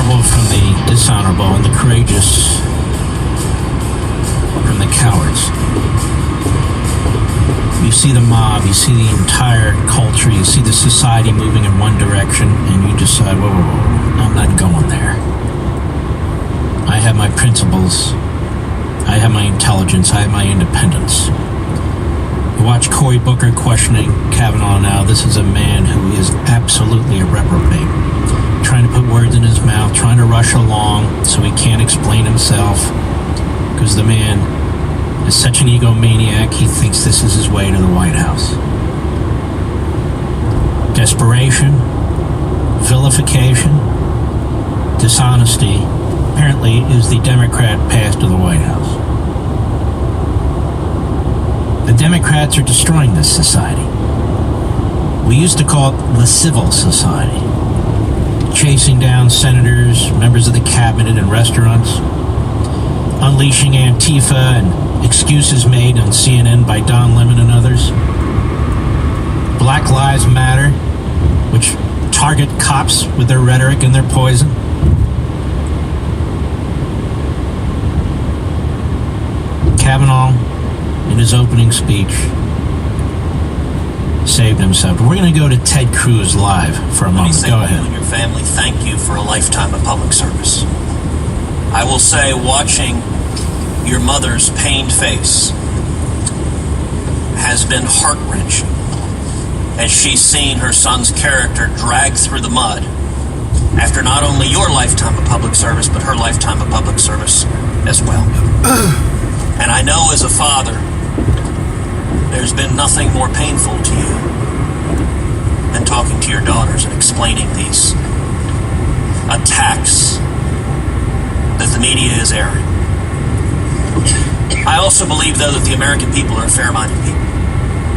honorable from the dishonorable and the courageous from the cowards. You see the mob, you see the entire culture, you see the society moving in one direction, and you decide, whoa, I'm not going there. I have my principles, I have my intelligence, I have my independence. You watch Cory Booker questioning Kavanaugh now. This is a man who is absolutely a reprobate, trying to put words in his mouth, trying to rush along so he can't explain himself, because the man is such an egomaniac, he thinks this is his way to the White House. Desperation, vilification, dishonesty, apparently is the Democrat path to the White House. The Democrats are destroying this society. We used to call it the civil society. Chasing down senators, members of the cabinet in restaurants, unleashing Antifa and excuses made on CNN by Don Lemon and others. Black Lives Matter, which target cops with their rhetoric and their poison. Kavanaugh, in his opening speech, saved himself. We're going to go to Ted Cruz live for a moment. Go ahead. You and your family, thank you for a lifetime of public service. I will say, watching your mother's pained face has been heart-wrenching as she's seen her son's character dragged through the mud after not only your lifetime of public service, but her lifetime of public service as well. And I know as a father, there's been nothing more painful to you than talking to your daughters and explaining these attacks that the media is airing. I also believe, though, that the American people are a fair-minded people.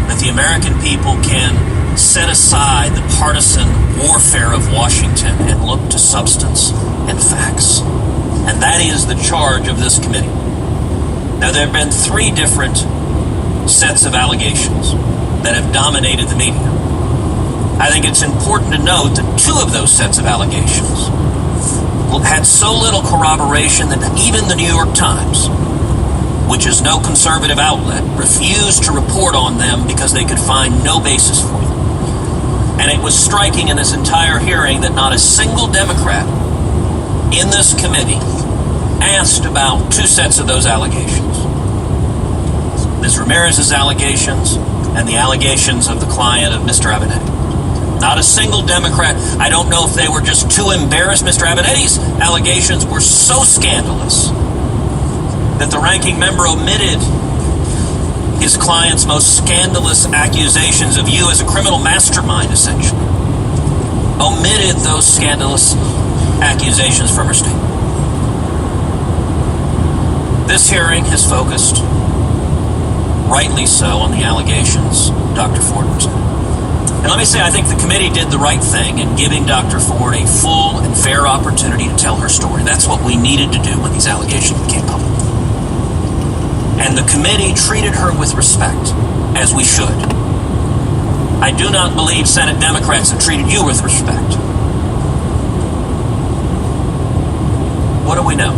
That the American people can set aside the partisan warfare of Washington and look to substance and facts. And that is the charge of this committee. Now, there have been 3 different sets of allegations that have dominated the media. I think it's important to note that 2 of those sets of allegations had so little corroboration that even the New York Times, which is no conservative outlet, refused to report on them because they could find no basis for them. And it was striking in this entire hearing that not a single Democrat in this committee asked about 2 sets of those allegations. Ms. Ramirez's allegations and the allegations of the client of Mr. Avenatti. Not a single Democrat. I don't know if they were just too embarrassed. Mr. Avenatti's allegations were so scandalous that the ranking member omitted his client's most scandalous accusations of you as a criminal mastermind, essentially. Omitted those scandalous accusations from her statement. This hearing has focused, rightly so, on the allegations Dr. Ford presented. And let me say, I think the committee did the right thing in giving Dr. Ford a full and fair opportunity to tell her story. That's what we needed to do when these allegations became public. And the committee treated her with respect, as we should. I do not believe Senate Democrats have treated you with respect. What do we know?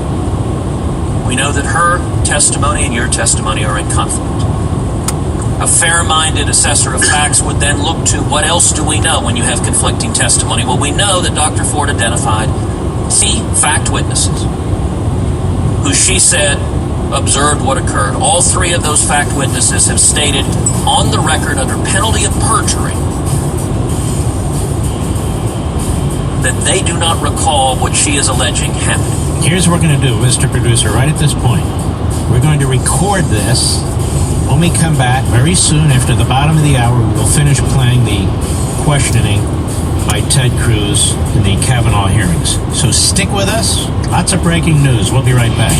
We know that her testimony and your testimony are in conflict. A fair-minded assessor of facts would then look to what else do we know when you have conflicting testimony? Well, we know that Dr. Ford identified 3 fact witnesses who she said observed what occurred. All 3 of those fact witnesses have stated on the record under penalty of perjury that they do not recall what she is alleging happened. Here's what we're going to do, Mr. Producer, right at this point. We're going to record this. When we come back very soon, after the bottom of the hour, we will finish playing the questioning by Ted Cruz in the Kavanaugh hearings. So stick with us. Lots of breaking news. We'll be right back.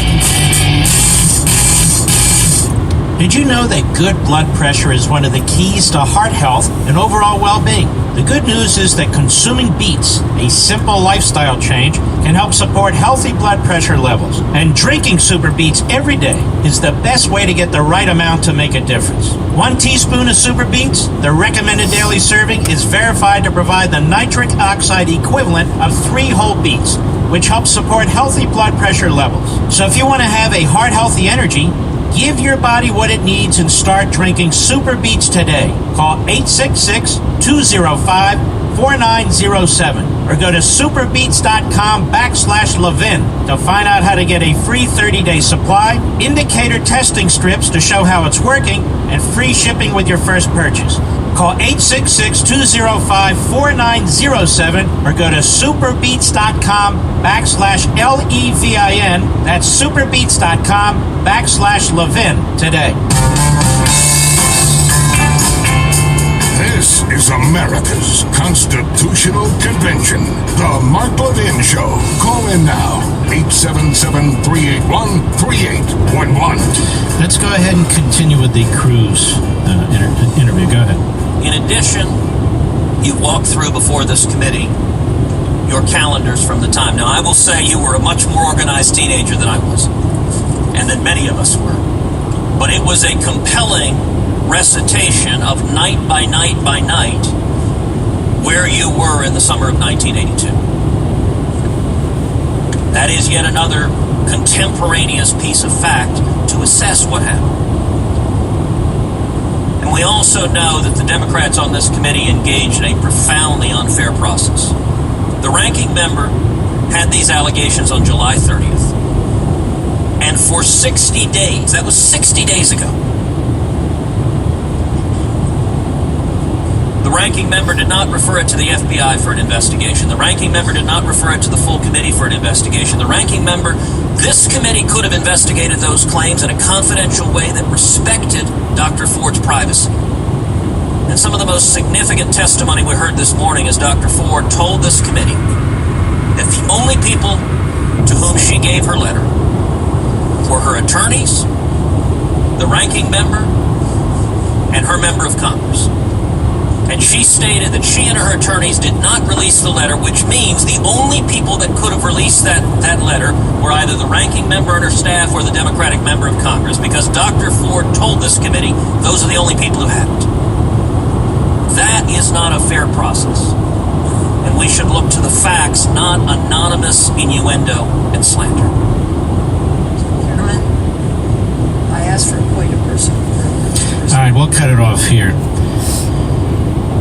Did you know that good blood pressure is one of the keys to heart health and overall well-being? The good news is that consuming beets, a simple lifestyle change, can help support healthy blood pressure levels. And drinking super beets every day is the best way to get the right amount to make a difference. 1 teaspoon of super beets, the recommended daily serving, is verified to provide the nitric oxide equivalent of 3 whole beets. which helps support healthy blood pressure levels. So if you want to have a heart-healthy energy, give your body what it needs and start drinking Super Beats today. Call 866-205-4907 or go to superbeats.com/Levin to find out how to get a free 30-day supply, indicator testing strips to show how it's working, and free shipping with your first purchase. Call 866-205-4907 or go to superbeats.com/Levin. That's superbeats.com/Levin today. This is America's Constitutional Convention, the Mark Levin Show. Call in now, 877-381-3811. Let's go ahead and continue with the cruise interview. Go ahead. In addition, you walked through before this committee your calendars from the time. Now, I will say you were a much more organized teenager than I was, and that many of us were. But it was a compelling recitation of night by night by night where you were in the summer of 1982. That is yet another contemporaneous piece of fact to assess what happened. And we also know that the Democrats on this committee engaged in a profoundly unfair process. The ranking member had these allegations on July 30th. And for 60 days, that was 60 days ago, the ranking member did not refer it to the FBI for an investigation. The ranking member did not refer it to the full committee for an investigation. The ranking member, this committee could have investigated those claims in a confidential way that respected Dr. Ford's privacy. And some of the most significant testimony we heard this morning is Dr. Ford told this committee that the only people to whom she gave her letter were her attorneys, the ranking member, and her member of Congress. And she stated that she and her attorneys did not release the letter, which means the only people that could have released that letter were either the ranking member and her staff or the Democratic member of Congress, because Dr. Ford told this committee those are the only people who had it. That is not a fair process. And we should look to the facts, not anonymous innuendo and slander. Gentlemen, I asked for a point of person. All right, we'll cut it off here.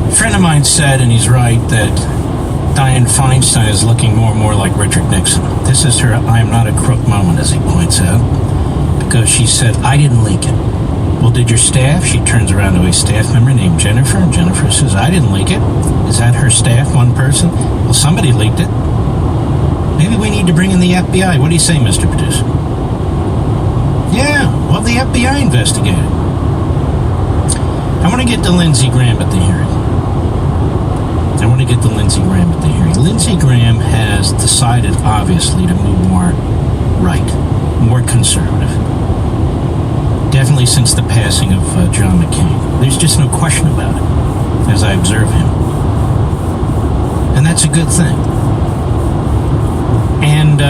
A friend of mine said, and he's right, that Dianne Feinstein is looking more and more like Richard Nixon. This is her "I am not a crook" moment, as he points out, because she said, "I didn't leak it." Well, did your staff? She turns around to a staff member named Jennifer, and Jennifer says, "I didn't leak it." Is that her staff, one person? Well, somebody leaked it. Maybe we need to bring in the FBI. What do you say, Mr. Producer? Yeah, well, the FBI investigated. I want to get to Lindsey Graham at the hearing. Lindsey Graham has decided, obviously, to move more right, more conservative. Definitely since the passing of John McCain. There's just no question about it, as I observe him. And that's a good thing. And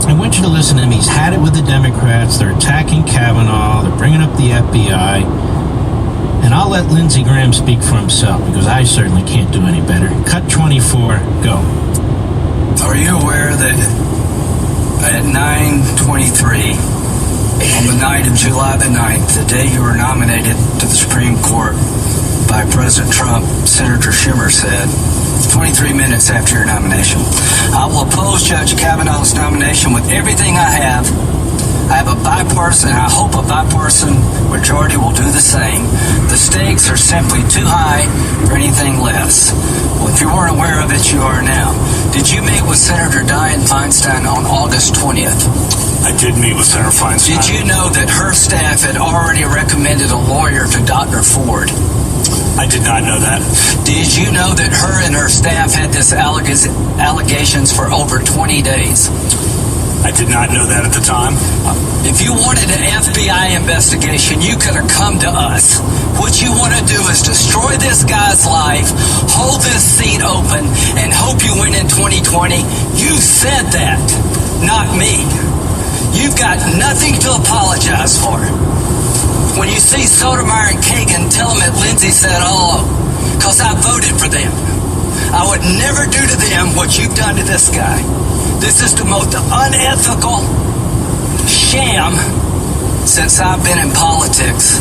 I want you to listen to him. He's had it with the Democrats. They're attacking Kavanaugh. They're bringing up the FBI. And I'll let Lindsey Graham speak for himself, because I certainly can't do any better. Cut 24, go. Are you aware that at 9:23 on the night of July the 9th, the day you were nominated to the Supreme Court by President Trump, Senator Schumer said, 23 minutes after your nomination, "I will oppose Judge Kavanaugh's nomination with everything I have. I have a bipartisan, and I hope a bipartisan majority will do the same. The stakes are simply too high for anything less." Well, if you weren't aware of it, you are now. Did you meet with Senator Dianne Feinstein on August 20th? I did meet with Senator Feinstein. Did you know that her staff had already recommended a lawyer to Dr. Ford? I did not know that. Did you know that her and her staff had this allegations for over 20 days? I did not know that at the time. If you wanted an FBI investigation, you could have come to us. What you want to do is destroy this guy's life, hold this seat open, and hope you win in 2020. You said that, not me. You've got nothing to apologize for. When you see Sotomayor and Kagan, tell them that Lindsey said hello, because I voted for them. I would never do to them what you've done to this guy. This is the most unethical sham since I've been in politics.